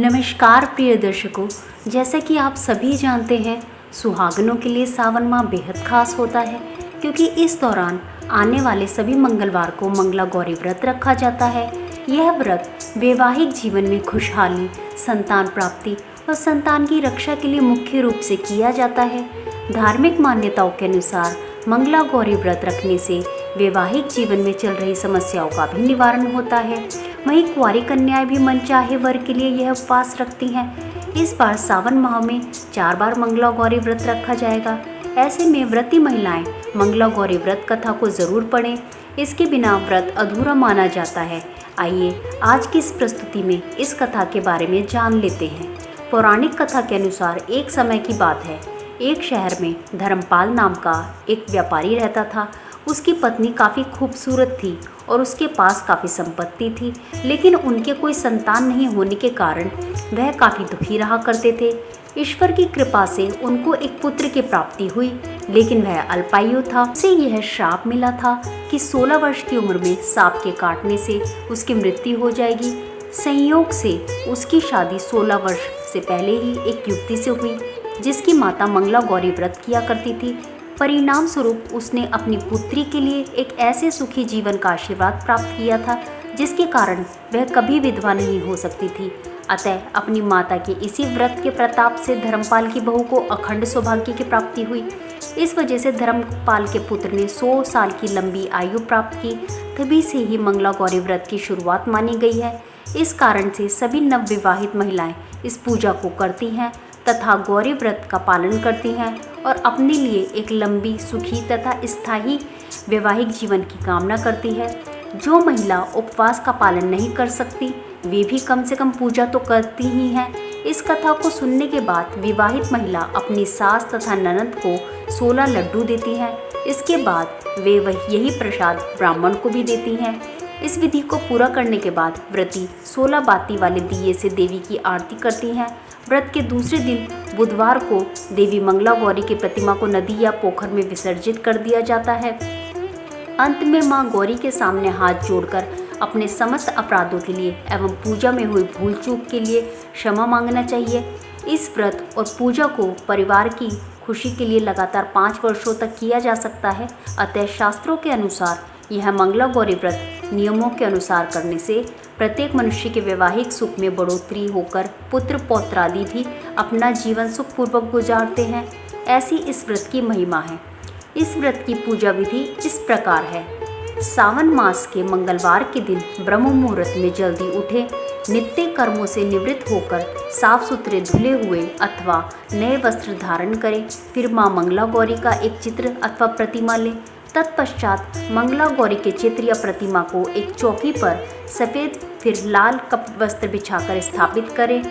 नमस्कार प्रिय दर्शकों, जैसा कि आप सभी जानते हैं, सुहागनों के लिए सावन माह बेहद खास होता है क्योंकि इस दौरान आने वाले सभी मंगलवार को मंगला गौरी व्रत रखा जाता है। यह व्रत वैवाहिक जीवन में खुशहाली, संतान प्राप्ति और संतान की रक्षा के लिए मुख्य रूप से किया जाता है। धार्मिक मान्यताओं के अनुसार मंगला गौरी व्रत रखने से वैवाहिक जीवन में चल रही समस्याओं का भी निवारण होता है। वहीं कुंवारी कन्याएं भी मनचाहे वर के लिए यह उपवास रखती हैं। इस बार सावन माह में 4 बार मंगला गौरी व्रत रखा जाएगा। ऐसे में व्रती महिलाएं मंगला गौरी व्रत कथा को जरूर पढ़ें। इसके बिना व्रत अधूरा माना जाता है। आइए आज की इस प्रस्तुति में इस कथा के बारे में जान लेते हैं। पौराणिक कथा के अनुसार एक समय की बात है, एक शहर में धर्मपाल नाम का एक व्यापारी रहता था। उसकी पत्नी काफ़ी खूबसूरत थी और उसके पास काफ़ी संपत्ति थी, लेकिन उनके कोई संतान नहीं होने के कारण वह काफ़ी दुखी रहा करते थे। ईश्वर की कृपा से उनको एक पुत्र की प्राप्ति हुई, लेकिन वह अल्पायु था। उसे यह श्राप मिला था कि 16 वर्ष की उम्र में सांप के काटने से उसकी मृत्यु हो जाएगी। संयोग से उसकी शादी 16 वर्ष से पहले ही एक युवती से हुई जिसकी माता मंगला गौरी व्रत किया करती थी। परिणाम स्वरूप उसने अपनी पुत्री के लिए एक ऐसे सुखी जीवन का आशीर्वाद प्राप्त किया था जिसके कारण वह कभी विधवा नहीं हो सकती थी। अतः अपनी माता के इसी व्रत के प्रताप से धर्मपाल की बहू को अखंड सौभाग्य की प्राप्ति हुई। इस वजह से धर्मपाल के पुत्र ने 100 साल की लंबी आयु प्राप्त की। तभी से ही मंगला गौरी व्रत की शुरुआत मानी गई है। इस कारण से सभी नवविवाहित महिलाएं इस पूजा को करती हैं तथा गौरी व्रत का पालन करती हैं और अपने लिए एक लंबी, सुखी तथा स्थायी वैवाहिक जीवन की कामना करती है। जो महिला उपवास का पालन नहीं कर सकती वे भी कम से कम पूजा तो करती ही हैं। इस कथा को सुनने के बाद विवाहित महिला अपनी सास तथा ननद को 16 लड्डू देती हैं। इसके बाद वे यही प्रसाद ब्राह्मण को भी देती हैं। इस विधि को पूरा करने के बाद व्रती 16 बाती वाले दिए से देवी की आरती करती हैं। व्रत के दूसरे दिन बुधवार को देवी मंगला गौरी की प्रतिमा को नदी या पोखर में विसर्जित कर दिया जाता है। अंत में मां गौरी के सामने हाथ जोड़कर अपने समस्त अपराधों के लिए एवं पूजा में हुई भूल चूक के लिए क्षमा मांगना चाहिए। इस व्रत और पूजा को परिवार की खुशी के लिए लगातार 5 वर्षों तक किया जा सकता है। अतः शास्त्रों के अनुसार यह मंगला गौरी व्रत नियमों के अनुसार करने से प्रत्येक मनुष्य के वैवाहिक सुख में बढ़ोतरी होकर पुत्र पौत्र आदि भी अपना जीवन सुखपूर्वक गुजारते हैं। ऐसी इस व्रत की महिमा है। इस व्रत की पूजा विधि इस प्रकार है। सावन मास के मंगलवार के दिन ब्रह्म मुहूर्त में जल्दी उठे, नित्य कर्मों से निवृत्त होकर साफ सुथरे धुले हुए अथवा नए वस्त्र धारण करें। फिर मां मंगला गौरी का एक चित्र अथवा प्रतिमा लें। तत्पश्चात मंगला गौरी के चित्र या प्रतिमा को एक चौकी पर सफ़ेद फिर लाल कप वस्त्र बिछाकर स्थापित करें।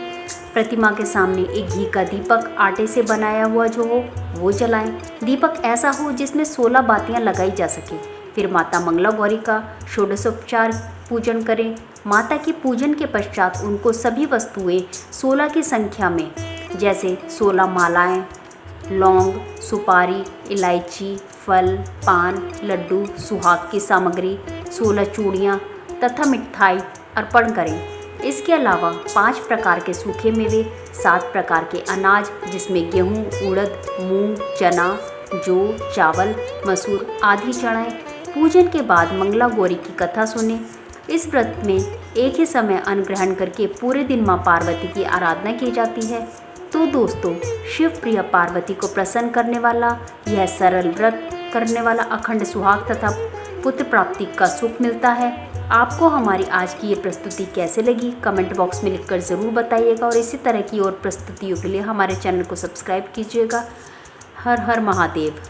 प्रतिमा के सामने एक घी का दीपक आटे से बनाया हुआ जो हो वो जलाएं। दीपक ऐसा हो जिसमें 16 बातियां लगाई जा सके। फिर माता मंगला गौरी का षोडशोपचार पूजन करें। माता के पूजन के पश्चात उनको सभी वस्तुएं 16 की संख्या में, जैसे 16 मालाएं, लौंग, सुपारी, इलायची, फल, पान, लड्डू, सुहाग की सामग्री, 16 चूड़ियाँ तथा मिठाई अर्पण करें। इसके अलावा 5 प्रकार के सूखे मेवे, 7 प्रकार के अनाज जिसमें गेहूँ, उड़द, मूंग, चना, जौ, चावल, मसूर आदि चढ़ाएं। पूजन के बाद मंगला गौरी की कथा सुने। इस व्रत में एक ही समय अन्न ग्रहण करके पूरे दिन माँ पार्वती की आराधना की जाती है। तो दोस्तों, शिव प्रिय पार्वती को प्रसन्न करने वाला यह सरल व्रत करने वाला अखंड सुहाग तथा पुत्र प्राप्ति का सुख मिलता है। आपको हमारी आज की ये प्रस्तुति कैसे लगी कमेंट बॉक्स में लिखकर ज़रूर बताइएगा और इसी तरह की और प्रस्तुतियों के लिए हमारे चैनल को सब्सक्राइब कीजिएगा। हर हर महादेव।